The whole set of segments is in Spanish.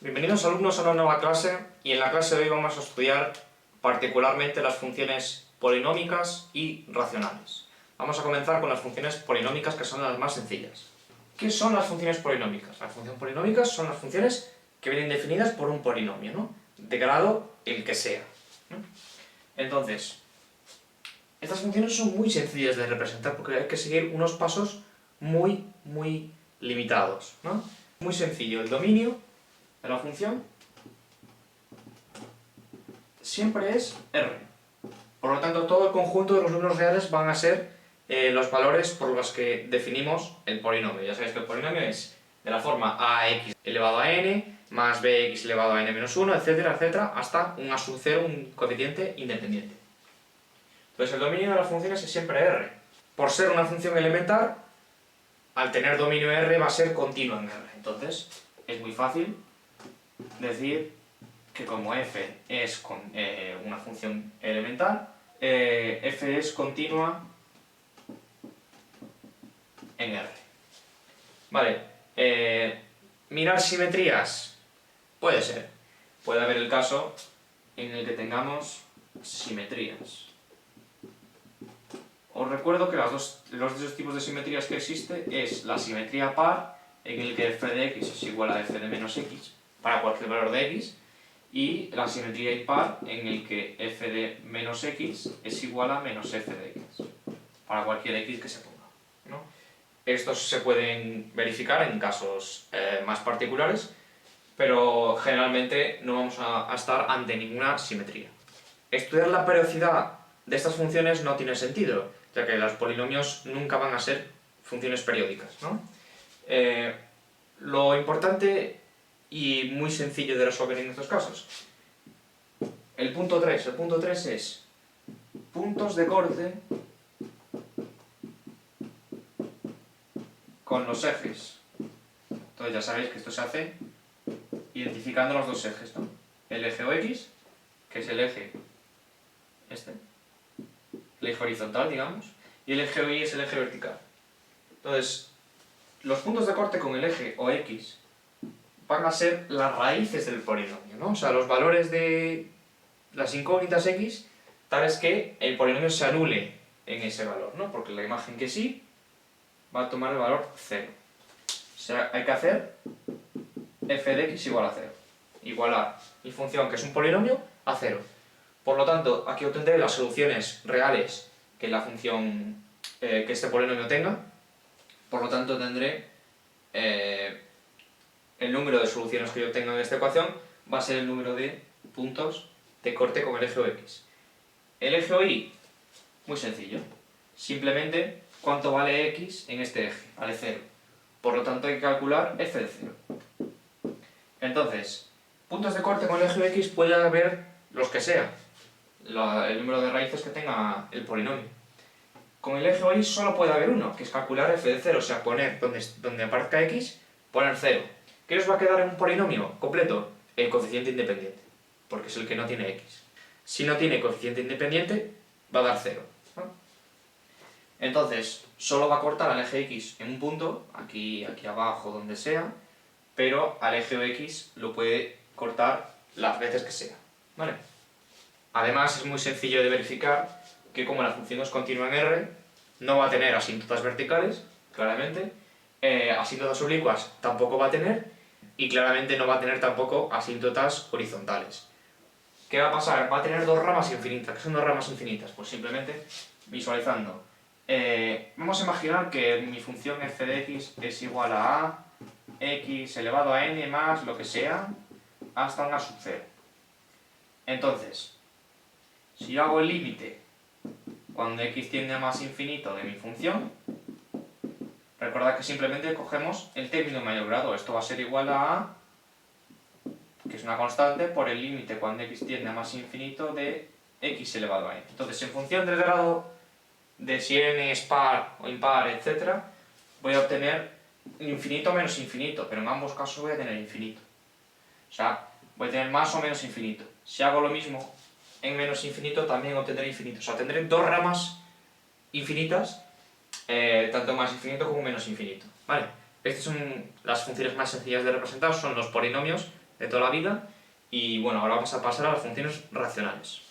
Bienvenidos alumnos a una nueva clase y en la clase de hoy vamos a estudiar particularmente las funciones polinómicas y racionales. Vamos a comenzar con las funciones polinómicas, que son las más sencillas. ¿Qué son las funciones polinómicas? Las funciones polinómicas son las funciones que vienen definidas por un polinomio, ¿no? De grado el que sea, ¿no? Entonces, estas funciones son muy sencillas de representar porque hay que seguir unos pasos muy limitados, ¿no? Muy sencillo, el dominio de la función siempre es R. Por lo tanto, todo el conjunto de los números reales van a ser los valores por los que definimos el polinomio. Ya sabéis que el polinomio es de la forma ax elevado a n más bx elevado a n menos 1, etcétera, etcétera, hasta un a sub 0, un coeficiente independiente. Entonces, el dominio de las funciones es siempre R. Por ser una función elemental, al tener dominio R va a ser continua en R. Entonces, es muy fácil decir que como f es una función elemental, f es continua en R. Vale, mirar simetrías, puede ser. Puede haber el caso en el que tengamos simetrías. Os recuerdo que los dos tipos de simetrías que existe es la simetría par, en el que f de x es igual a f de menos x, para cualquier valor de x, y la simetría impar, en el que f de menos x es igual a menos f de x, para cualquier x que se ponga, ¿no? Estos se pueden verificar en casos más particulares, pero generalmente no vamos a estar ante ninguna simetría. Estudiar la periodicidad de estas funciones no tiene sentido, ya que los polinomios nunca van a ser funciones periódicas, ¿no? Lo importante y muy sencillo de resolver en estos casos. El punto 3 es puntos de corte con los ejes. Entonces ya sabéis que esto se hace identificando los dos ejes, ¿no? El eje OX, que es el eje el eje horizontal, digamos, y el eje OY es el eje vertical. Entonces, los puntos de corte con el eje OX van a ser las raíces del polinomio, ¿no? O sea, los valores de las incógnitas x, tales que el polinomio se anule en ese valor, ¿no? Porque la imagen que sí va a tomar el valor 0. O sea, hay que hacer f de x igual a 0. Igualar mi función, que es un polinomio, a 0. Por lo tanto, aquí obtendré las soluciones reales que la función que este polinomio tenga. Por lo tanto, tendré el número de soluciones que yo tenga en esta ecuación va a ser el número de puntos de corte con el eje OX. El eje OY, muy sencillo. Simplemente, ¿cuánto vale x en este eje? Vale 0. Por lo tanto, hay que calcular f de 0. Entonces, puntos de corte con el eje X puede haber los que sea, el número de raíces que tenga el polinomio. Con el eje OY solo puede haber uno, que es calcular f de 0, o sea, poner donde aparezca x, poner 0. ¿Qué nos va a quedar en un polinomio completo? El coeficiente independiente, porque es el que no tiene x. Si no tiene coeficiente independiente, va a dar 0, ¿no? Entonces, solo va a cortar al eje x en un punto, aquí abajo, donde sea, pero al eje OX lo puede cortar las veces que sea, ¿vale? Además, es muy sencillo de verificar que como la función es continua en R, no va a tener asíntotas verticales, claramente, asíntotas oblicuas tampoco va a tener, y claramente no va a tener tampoco asíntotas horizontales. ¿Qué va a pasar? Va a tener dos ramas infinitas. ¿Qué son dos ramas infinitas? Pues simplemente visualizando. Vamos a imaginar que mi función f de x es igual a x elevado a n más lo que sea hasta un a sub 0. Entonces, si yo hago el límite cuando x tiende a más infinito de mi función, recordad que simplemente cogemos el término mayor grado. Esto va a ser igual a, que es una constante, por el límite cuando x tiende a más infinito de x elevado a n. Entonces, en función del grado de si n es par o impar, etc., voy a obtener infinito menos infinito, pero en ambos casos voy a tener infinito. O sea, voy a tener más o menos infinito. Si hago lo mismo en menos infinito, también obtendré infinito. O sea, tendré dos ramas infinitas, tanto más infinito como menos infinito, ¿vale? Estas son las funciones más sencillas de representar, son los polinomios de toda la vida. Y bueno, ahora vamos a pasar a las funciones racionales.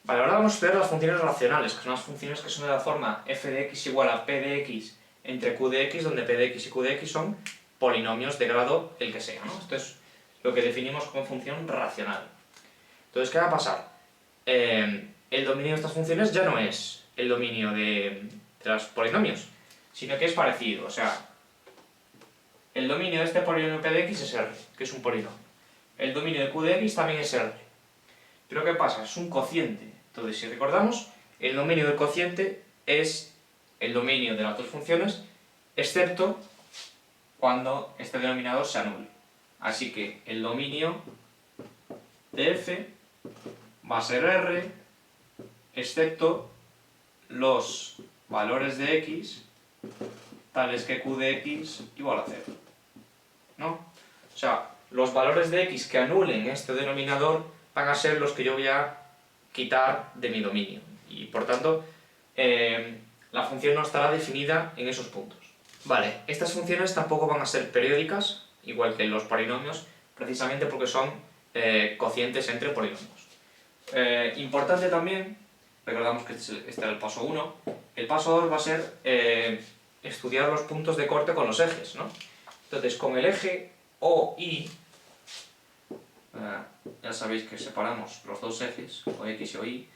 Vale, ahora vamos a estudiar las funciones racionales, que son las funciones que son de la forma f de x igual a p de x entre q de x, donde p de x y q de x son polinomios de grado el que sea, ¿no? Esto es lo que definimos como función racional. Entonces, ¿qué va a pasar? El dominio de estas funciones ya no es el dominio de los polinomios, sino que es parecido. O sea, el dominio de este polinomio p de x es R, que es un polinomio. El dominio de q de x también es R. Pero ¿qué pasa? Es un cociente. Entonces, si recordamos, el dominio del cociente es el dominio de las dos funciones, excepto cuando este denominador se anule. Así que el dominio de f va a ser R, excepto los valores de x tales que q de x igual a 0. ¿No? O sea, los valores de x que anulen este denominador van a ser los que yo voy a quitar de mi dominio. Y por tanto, la función no estará definida en esos puntos. Vale, estas funciones tampoco van a ser periódicas, igual que los polinomios, precisamente porque son cocientes entre polinomios. Importante también, recordamos que este era el paso 1, el paso 2 va a ser estudiar los puntos de corte con los ejes, ¿no? Entonces, con el eje OI, ya sabéis que separamos los dos ejes, o X y o Y,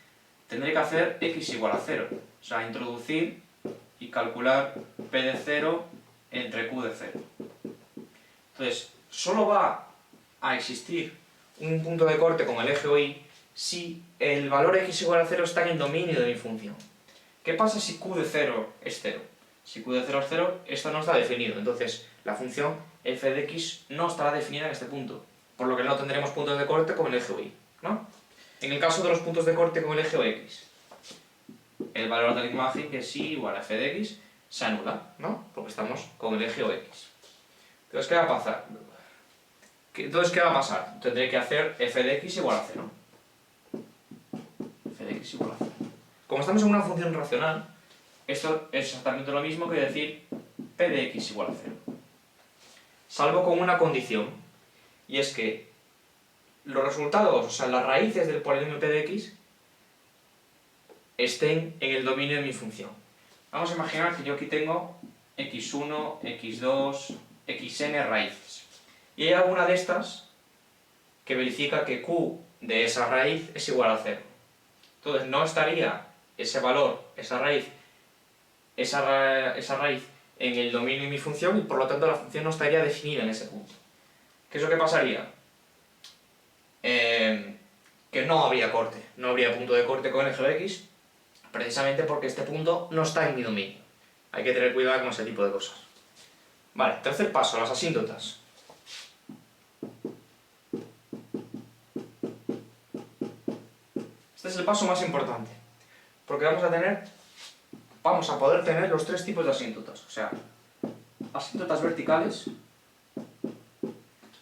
tendré que hacer X igual a 0, o sea, introducir y calcular P de 0 entre Q de 0. Entonces, solo va a existir un punto de corte con el eje OI si el valor x igual a 0 está en el dominio de mi función. ¿Qué pasa si q de 0 es 0? Si q de 0 es 0, esto no está definido, entonces la función f de x no estará definida en este punto, por lo que no tendremos puntos de corte con el eje y, ¿no? En el caso de los puntos de corte con el eje x, el valor de la imagen, que es y igual a f de x, se anula, ¿no? Porque estamos con el eje x. Entonces, ¿qué va a pasar? Tendré que hacer f de x igual a 0. F de x igual a 0. Como estamos en una función racional, esto es exactamente lo mismo que decir p de x igual a 0. Salvo con una condición, y es que los resultados, o sea, las raíces del polinomio p de x, estén en el dominio de mi función. Vamos a imaginar que yo aquí tengo x1, x2, xn raíces. Y hay alguna de estas que verifica que q de esa raíz es igual a 0. Entonces no estaría ese valor, esa raíz en el dominio de mi función y por lo tanto la función no estaría definida en ese punto. ¿Qué es lo que pasaría? Que no habría corte, no habría punto de corte con el eje de x, precisamente porque este punto no está en mi dominio. Hay que tener cuidado con ese tipo de cosas. Vale, tercer paso, las asíntotas. Este es el paso más importante, porque vamos a poder tener los tres tipos de asíntotas, o sea, asíntotas verticales.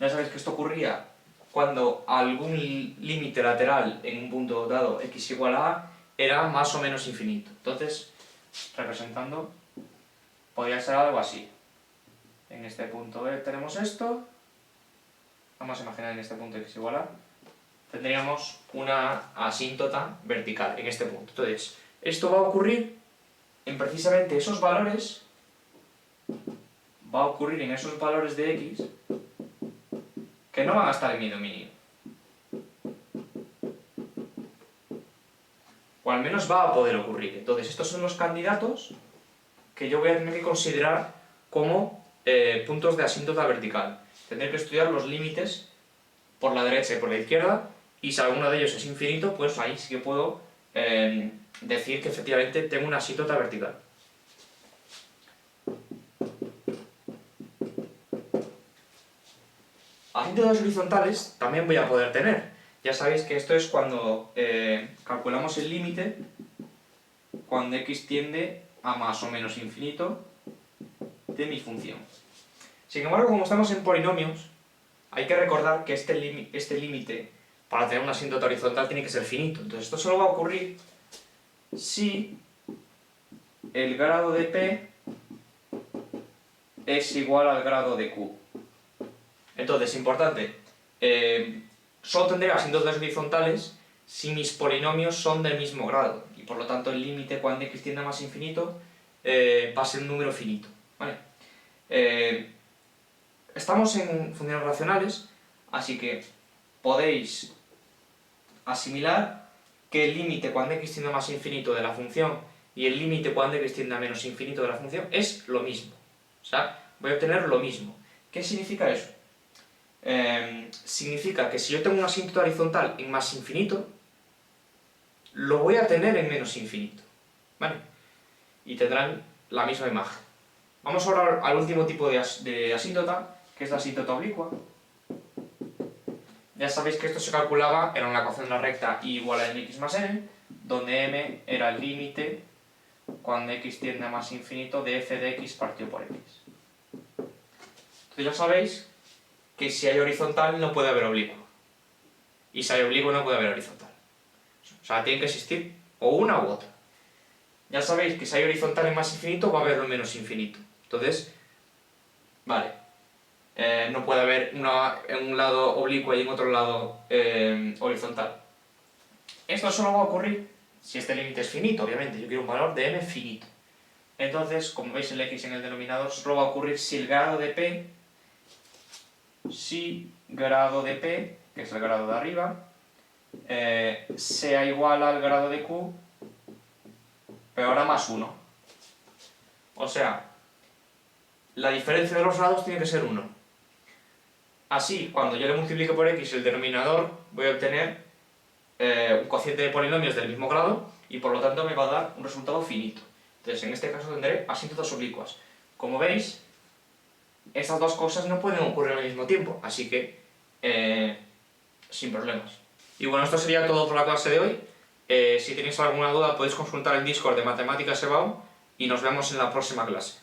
Ya sabéis que esto ocurría cuando algún límite lateral en un punto dado x igual a a era más o menos infinito. Entonces, representando, podría ser algo así. En este punto tenemos esto, vamos a imaginar en este punto x igual a, tendríamos una asíntota vertical en este punto. Entonces, esto va a ocurrir en precisamente esos valores, de x que no van a estar en mi dominio. O al menos va a poder ocurrir. Entonces, estos son los candidatos que yo voy a tener que considerar como puntos de asíntota vertical. Tendré que estudiar los límites por la derecha y por la izquierda, y si alguno de ellos es infinito, pues ahí sí que puedo decir que efectivamente tengo una asíntota vertical. Asíntotas horizontales también voy a poder tener. Ya sabéis que esto es cuando calculamos el límite cuando x tiende a más o menos infinito de mi función. Sin embargo, como estamos en polinomios, hay que recordar que este límite para tener una asíntota horizontal tiene que ser finito. Entonces esto solo va a ocurrir si el grado de p es igual al grado de q. Entonces, importante, solo tendré asíntotas horizontales si mis polinomios son del mismo grado, y por lo tanto el límite cuando x tiende a más infinito va a ser un número finito, ¿vale? Estamos en funciones racionales, así que podéis asimilar que el límite cuando x tiende a más infinito de la función y el límite cuando x tiende a menos infinito de la función es lo mismo. O sea, voy a obtener lo mismo. ¿Qué significa eso? Significa que si yo tengo una asíntota horizontal en más infinito, lo voy a tener en menos infinito, ¿vale? Y tendrán la misma imagen. Vamos ahora al último tipo de asíntota, que es la asíntota oblicua. Ya sabéis que esto se calculaba en la ecuación de la recta y igual a mx más n, donde m era el límite cuando x tiende a más infinito de f de x partido por x. Entonces ya sabéis que si hay horizontal no puede haber oblicuo. Y si hay oblicuo no puede haber horizontal. O sea, tiene que existir o una u otra. Ya sabéis que si hay horizontal en más infinito va a haber en menos infinito. Entonces, vale, no puede haber en un lado oblicuo y en otro lado horizontal. Esto solo va a ocurrir si este límite es finito, obviamente. Yo quiero un valor de m finito. Entonces, como veis el x en el denominador, solo va a ocurrir si el grado de p, que es el grado de arriba, sea igual al grado de q, pero ahora más 1. O sea, la diferencia de los grados tiene que ser 1. Así, cuando yo le multiplique por x el denominador, voy a obtener un cociente de polinomios del mismo grado y por lo tanto me va a dar un resultado finito. Entonces, en este caso tendré asíntotas oblicuas. Como veis, estas dos cosas no pueden ocurrir al mismo tiempo, así que sin problemas. Y bueno, esto sería todo por la clase de hoy. Si tenéis alguna duda podéis consultar el Discord de Matemáticas EBAU y nos vemos en la próxima clase.